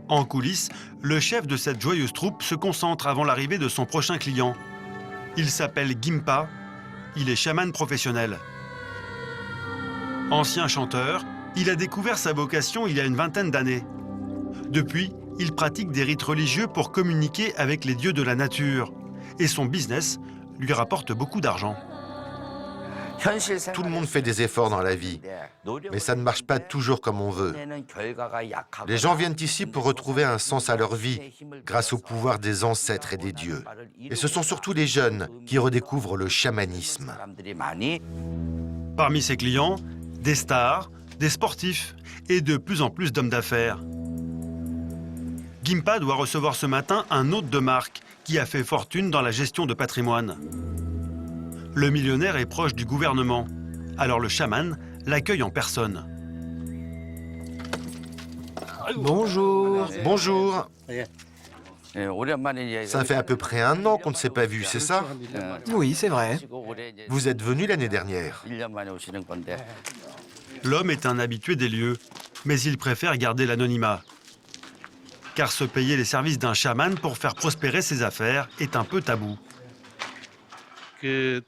En coulisses, le chef de cette joyeuse troupe se concentre avant l'arrivée de son prochain client. Il s'appelle Gimpa, il est chaman professionnel. Ancien chanteur, il a découvert sa vocation il y a une vingtaine d'années. Depuis, il pratique des rites religieux pour communiquer avec les dieux de la nature. Et son business lui rapporte beaucoup d'argent.
Tout le monde fait des efforts dans la vie, mais ça ne marche pas toujours comme on veut. Les gens viennent ici pour retrouver un sens à leur vie, grâce au pouvoir des ancêtres et des dieux. Et ce sont surtout les jeunes qui redécouvrent le chamanisme.
Parmi ses clients, des stars, des sportifs et de plus en plus d'hommes d'affaires. Gimpa doit recevoir ce matin un hôte de marque qui a fait fortune dans la gestion de patrimoine. Le millionnaire est proche du gouvernement, alors le chaman l'accueille en personne.
Bonjour.
Bonjour. Ça fait à peu près 1 an qu'on ne s'est pas vu, c'est ça?
Oui, c'est vrai.
Vous êtes venu l'année dernière.
L'homme est un habitué des lieux, mais il préfère garder l'anonymat. Car se payer les services d'un chaman pour faire prospérer ses affaires est un peu tabou.
Je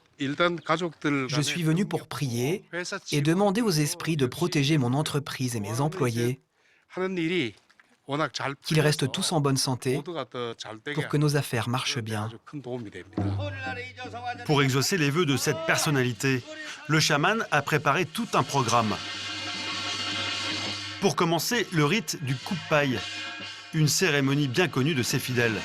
suis venu pour prier et demander aux esprits de protéger mon entreprise et mes employés, qu'ils restent tous en bonne santé pour que nos affaires marchent bien.
Pour exaucer les vœux de cette personnalité, le chaman a préparé tout un programme. Pour commencer, le rite du coupe-paille, une cérémonie bien connue de ses fidèles.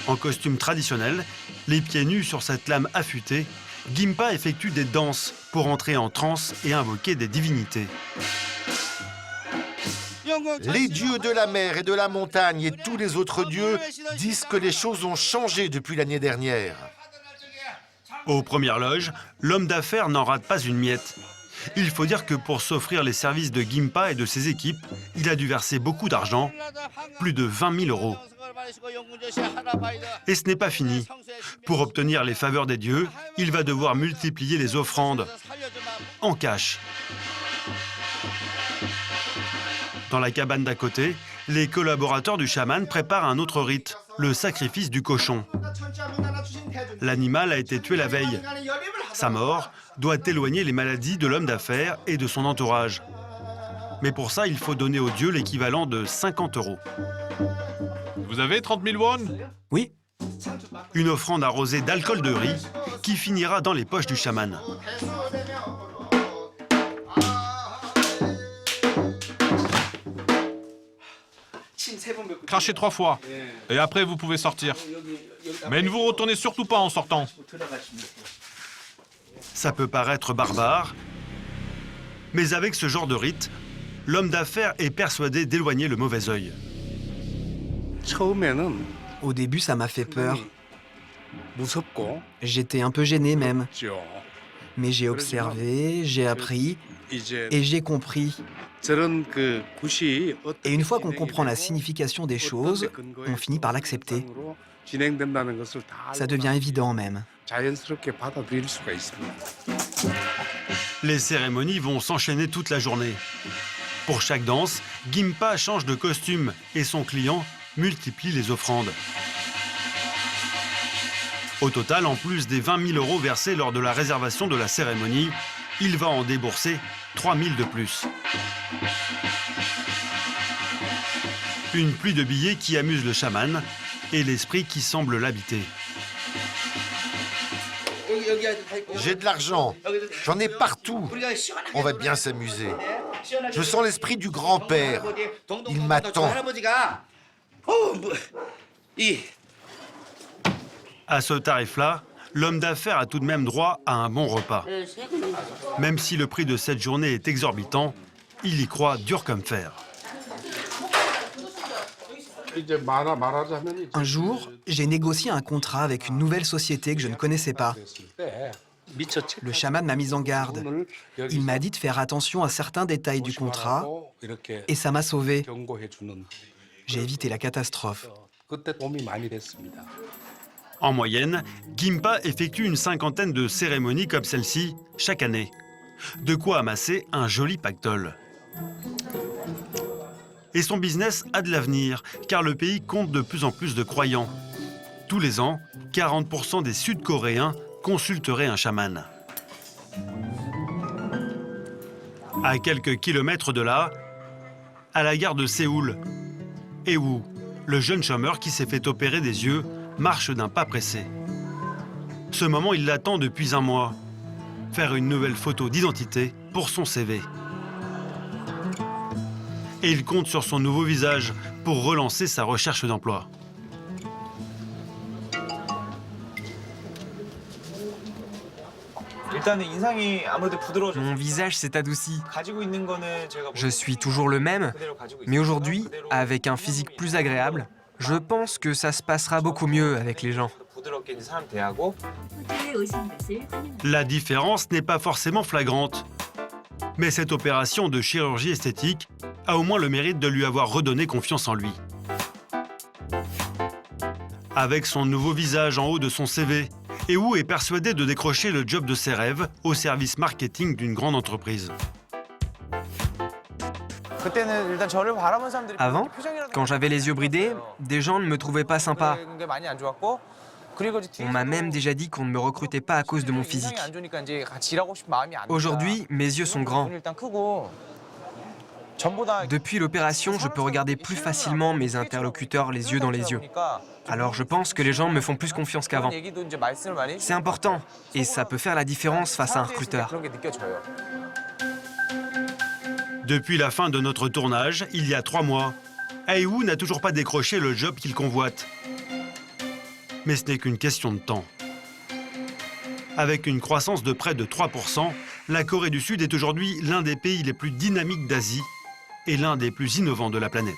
En costume traditionnel, les pieds nus sur cette lame affûtée, Gimpa effectue des danses pour entrer en transe et invoquer des divinités.
Les dieux de la mer et de la montagne et tous les autres dieux disent que les choses ont changé depuis l'année dernière.
Aux premières loges, l'homme d'affaires n'en rate pas une miette. Il faut dire que pour s'offrir les services de Gimpa et de ses équipes, il a dû verser beaucoup d'argent, plus de 20 000 €. Et ce n'est pas fini. Pour obtenir les faveurs des dieux, il va devoir multiplier les offrandes, en cash. Dans la cabane d'à côté, les collaborateurs du chaman préparent un autre rite, le sacrifice du cochon. L'animal a été tué la veille. Sa mort doit éloigner les maladies de l'homme d'affaires et de son entourage. Mais pour ça, il faut donner aux dieux l'équivalent de 50 €.
Vous avez 30 000 won?
Oui.
Une offrande arrosée d'alcool de riz qui finira dans les poches du chaman.
Crachez 3 fois. Et après, vous pouvez sortir. Mais ne vous retournez surtout pas en sortant.
Ça peut paraître barbare, mais avec ce genre de rite, l'homme d'affaires est persuadé d'éloigner le mauvais œil.
Au début, ça m'a fait peur. J'étais un peu gêné même. Mais j'ai observé, j'ai appris et j'ai compris. Et une fois qu'on comprend la signification des choses, on finit par l'accepter. Ça devient évident même.
Les cérémonies vont s'enchaîner toute la journée. Pour chaque danse, Gimpa change de costume et son client multiplie les offrandes. Au total, en plus des 20 000 € versés lors de la réservation de la cérémonie, il va en débourser 3 000 de plus. Une pluie de billets qui amuse le chaman et l'esprit qui semble l'habiter.
J'ai de l'argent, j'en ai partout. On va bien s'amuser. Je sens l'esprit du grand-père. Il m'attend.
À ce tarif-là, l'homme d'affaires a tout de même droit à un bon repas. Même si le prix de cette journée est exorbitant, il y croit dur comme fer.
Un jour, j'ai négocié un contrat avec une nouvelle société que je ne connaissais pas. Le chaman m'a mis en garde. Il m'a dit de faire attention à certains détails du contrat et ça m'a sauvé. J'ai évité la catastrophe.
En moyenne, Gimpa effectue une cinquantaine de cérémonies comme celle-ci chaque année. De quoi amasser un joli pactole. Et son business a de l'avenir, car le pays compte de plus en plus de croyants. Tous les ans, 40% des Sud-Coréens consulteraient un chaman. À quelques kilomètres de là, à la gare de Séoul, Ewu, le jeune chômeur qui s'est fait opérer des yeux, marche d'un pas pressé. Ce moment, il l'attend depuis un mois. Faire une nouvelle photo d'identité pour son CV. Et il compte sur son nouveau visage pour relancer sa recherche d'emploi.
Mon visage s'est adouci. Je suis toujours le même, mais aujourd'hui, avec un physique plus agréable, je pense que ça se passera beaucoup mieux avec les gens.
La différence n'est pas forcément flagrante. Mais cette opération de chirurgie esthétique a au moins le mérite de lui avoir redonné confiance en lui. Avec son nouveau visage en haut de son CV, Ewu est persuadé de décrocher le job de ses rêves au service marketing d'une grande entreprise.
Avant, quand j'avais les yeux bridés, des gens ne me trouvaient pas sympa. On m'a même déjà dit qu'on ne me recrutait pas à cause de mon physique. Aujourd'hui, mes yeux sont grands. Depuis l'opération, je peux regarder plus facilement mes interlocuteurs les yeux dans les yeux. Alors je pense que les gens me font plus confiance qu'avant. C'est important et ça peut faire la différence face à un recruteur.
Depuis la fin de notre tournage, il y a 3 mois, Ewu n'a toujours pas décroché le job qu'il convoite. Mais ce n'est qu'une question de temps. Avec une croissance de près de 3%, la Corée du Sud est aujourd'hui l'un des pays les plus dynamiques d'Asie et l'un des plus innovants de la planète.